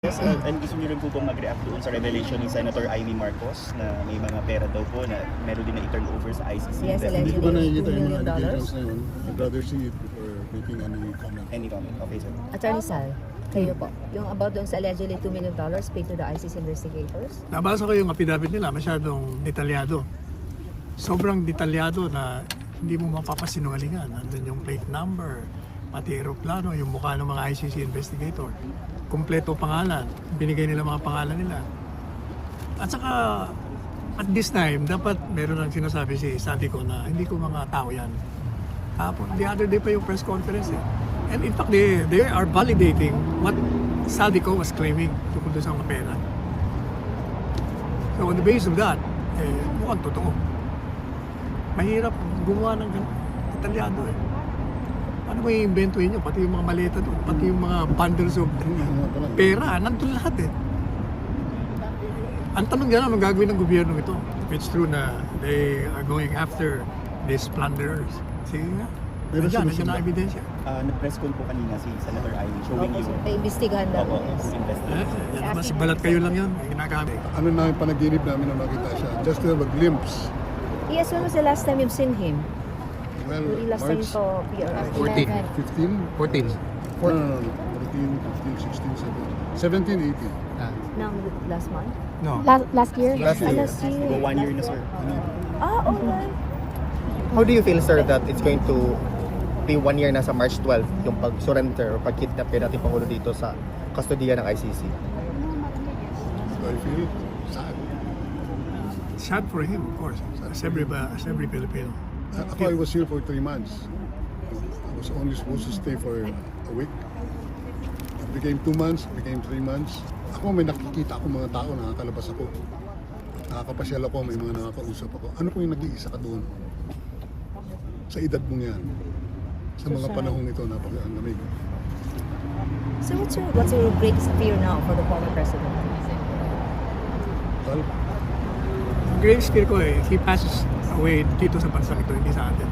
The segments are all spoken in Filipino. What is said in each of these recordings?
And gusto niyo rin po bang mag-react doon sa revelation ni Senator Amy Marcos na may mga pera daw po na meron din na i-turn over sa ICC? Yes, investigation? Hindi ko ba nakikita yung mga $2 million? allegations na yun? I'd rather see it before making any comment. Any comment? Okay, sir. Attorney Sal, kayo po. Yung about doon sa allegedly $2 million paid to the ICC investigators. Nabasa ko yung affidavit nila, masyadong detalyado. Sobrang detalyado na hindi mo mapapasinungalingan. Nandun yung plate number, pati aeroplano, yung mukha ng mga ICC investigator. Kompleto pangalan, binigay nila mga pangalan nila. At saka, at this time, dapat meron lang sinasabi si Sadico na hindi ko mga tao yan. The other day pa yung press conference eh. And in fact, they are validating what Sadico was claiming tungkol doon sa mga pera. So on the basis of that, mukhang totoo. Mahirap gumawa ng detalyado eh. Ano mo i-inventuin nyo? Pati yung mga maleta doon, pati yung mga bundles of pera, nandun lahat eh. Ang tanong dyan, anong gagawin ng gobyerno ito? If it's true na they are going after these plunderers. Sige nga. Nandiyan na ebidensya. Na-press call po kanina si Senator Amy showing you. Imbestigahan daw. Opo, investigation. Yan naman, si balat kayo lang yun. Ginagamit. Ano na yung panaginip namin na makita siya? Just to have a glimpse. Yes, when was the last time you've seen him? Well, Yung last time March ko, PRR. 14. 15? 14. No, 14, 15, 16, 17, 18. Nang last month? No. Last year? Last year. Last year. Go 1 year na, sir. Alright. How do you feel, sir, that it's going to be 1 year na sa March 12 yung pag-surrender or pag-kidnap kay dating Pangulo dito sa kustodiya ng ICC? Do I feel sad? Sad for him, of course. As every Filipino. Ako, I was here for 3 months. I was only supposed to stay for a week. It became 2 months, it became 3 months. Ako, may nakikita ako mga tao, nakakalabas ako. Nakakapasyal ako, may mga nakakausap ako. Ano po yung nag-iisa ka doon? Sa edad mong yan. Sa mga panahong ito, napakalamig. So what's your greatest fear now for the former president? Well, Ang greatest fear ko eh, he passes away dito sa bansa ito, hindi sa atin.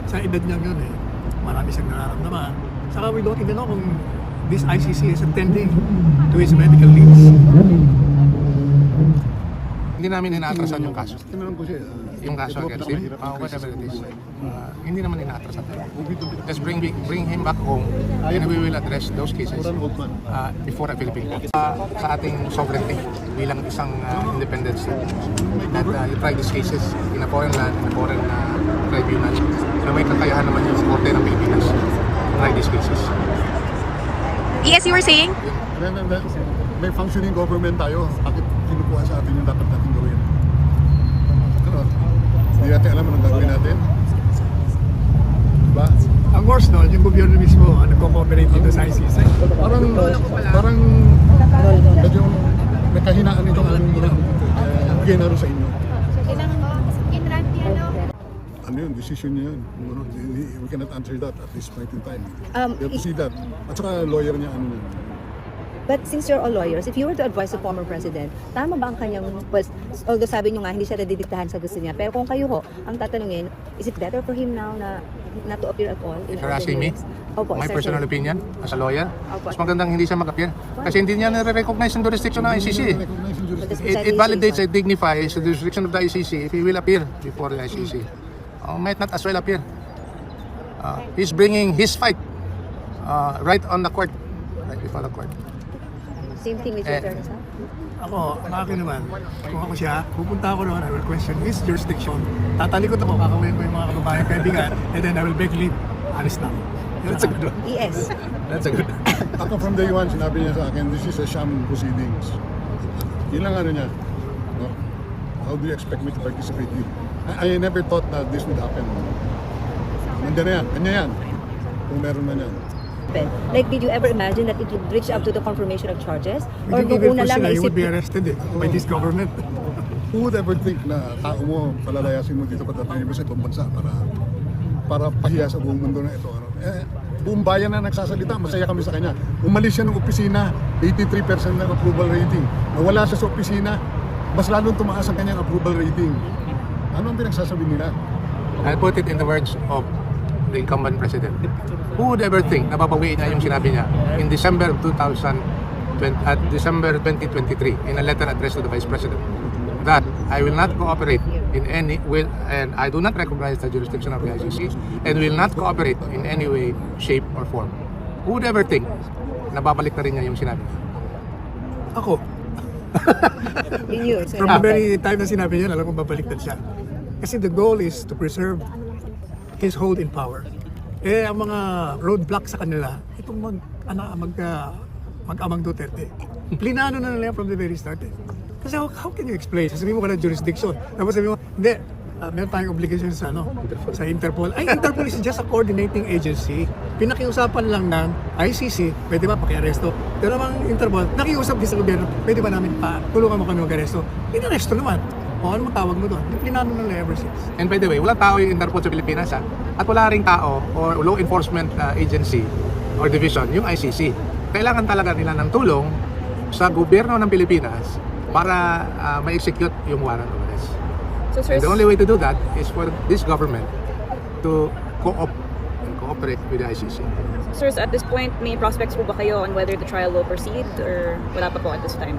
Sa edad niya yun eh, marami siyang nararamdaman. Saka we don't even know kung this ICC is attending to his medical needs. Hindi namin inaatrasan yung kaso. tinanong ko siya. Yung kaso against him, whatever it is. Hindi naman inaatrasan. Just bring him back home and we will address those cases before a Philippine court. Sa ating sovereignty bilang isang independent state that you try these cases in a foreign land, in a foreign tribunal. So may kakayahan naman yung korte ng Pilipinas to try these cases. Yes, you were saying? May functioning government tayo. Bakit kinukuha sa atin yung dapat natin gawin? Ano? Hindi natin alam anong gagawin natin. Diba? Ang worst no, yung gobyerno mismo nagko-cooperate dito sa ICC. Parang medyo may kahinaan itong aming muna. Bigay na rin sa inyo. Ano yun? Decision niya yun. We cannot answer that at this point in time. We have to see that. At saka lawyer niya ano yun. But since you're all lawyers, if you were to advise the former president, tama ba ang kanyang, well, although sabi nyo nga, hindi siya nadidiktahan sa gusto niya, pero kung kayo ho, ang tatanungin, is it better for him now na not to appear at all? If you're asking me, Opo, my sir, personal sir. opinion as a lawyer, Opo. mas magandang hindi siya mag-appear. Kasi hindi niya nare-recognize yung jurisdiction ng ICC. Recognize yung jurisdiction. It validates and dignifies the jurisdiction of the ICC if he will appear before the ICC. Might not as well appear. He's bringing his fight right on the court, right before the court. Same thing with your attorney, sir? Ako, ang akin naman, kung ako siya, pupunta ako naman, I will question his jurisdiction. Tatalikod ako, kakawin ko yung mga kababayan kaibigan, and then I will beg leave. Alis na ako. That's a good one. Yes. That's a good one. Ako from day one, sinabi niya sa akin, this is a sham proceedings. Yun lang ano niya. No? How do you expect me to participate in? I never thought that this would happen. Nandiyan na yan. Kanya yan. Kung meron na yan. Like, did you ever imagine that it would reach up to the confirmation of charges? We Or didn't nung even una lang foresee na he naisip, would be arrested by this government. Who would ever think na tao mo, palalayasin mo dito pagdating mo sa ibang bansa para pahiya sa buong mundo na ito. Buong bayan na nagsasalita, masaya kami sa kanya. Umalis siya ng opisina, 83% ng approval rating. Nawala siya sa opisina, mas lalong tumaas ang kanyang approval rating. Ano ang pinagsasabi nila? I'll put it in the words of the incumbent president. Who would ever think na babawiin niya yung sinabi niya in December of 2019 December 2023 in a letter addressed to the Vice President that I will not cooperate in any will and I do not recognize the jurisdiction of the ICC and will not cooperate in any way, shape, or form. Who would ever think na babalik na rin niya yung sinabi? Ako, Yun, sir. from the very time na sinabi niya, alam ko babaliktad siya. Kasi the goal is to preserve his hold in power. Eh, ang mga roadblock sa kanila, itong mag-amang Duterte. Plinano na nila yan from the very start. Eh. Kasi how can you explain? Sasabihin mo ka ng jurisdiction. Tapos sabihin mo, hindi, meron tayong obligation sa sa Interpol. Ay, Interpol is just a coordinating agency. Pinakiusapan lang ng ICC, pwede ba pakiaresto? Pero namang Interpol, nakiusap din sa gobyerno, pwede ba namin tulungan mo kami mag-aresto? Inaresto naman. O ano mo tawag mo doon? Diplinano na ever since. And by the way, wala tao yung Interpol sa Pilipinas ha? At wala ring tao or law enforcement agency or division, yung ICC. Kailangan talaga nila ng tulong sa gobyerno ng Pilipinas para ma-execute yung warrant of arrest. So, sir, And the only way to do that is for this government to cooperate with the ICC. sirs, at this point, may prospects po ba kayo on whether the trial will proceed or wala pa po at this time?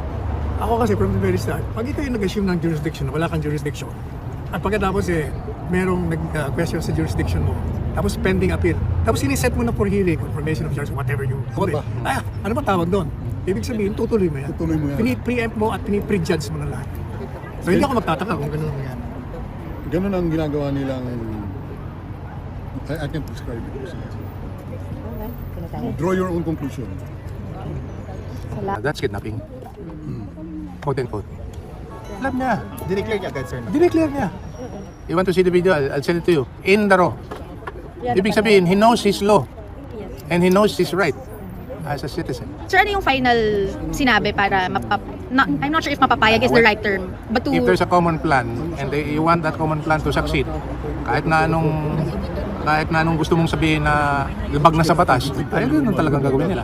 Ako kasi from the very start, pag ikaw yung nag-assume ng jurisdiction, wala kang jurisdiction. At pagkatapos merong nag-question sa jurisdiction mo, tapos pending appeal, tapos siniset mo na for hearing, confirmation of charge, whatever you call it. Ano ba tawag doon? Ibig sabihin, tutuloy mo yan. Tutuloy mo yan. Pini-preempt mo at pini-prejudge mo na lahat. So hindi ako magtataka kung ganun ang yan. Ganun ang ginagawa nilang, I can't describe it. Draw your own conclusion. That's kidnapping. Quote and quote. Alam niya. Dineclare niya agad, sir. Dineclare niya. You want to see the video? I'll send it to you. In the raw. Ibig sabihin, he knows his law. And he knows his right as a citizen. Sir, ano yung final sinabi para I'm not sure if mapapayag is the right term, but to... If there's a common plan and you want that common plan to succeed, kahit na anong gusto mong sabihin na labag na sa batas, ayun yun ang talagang gagawin nila.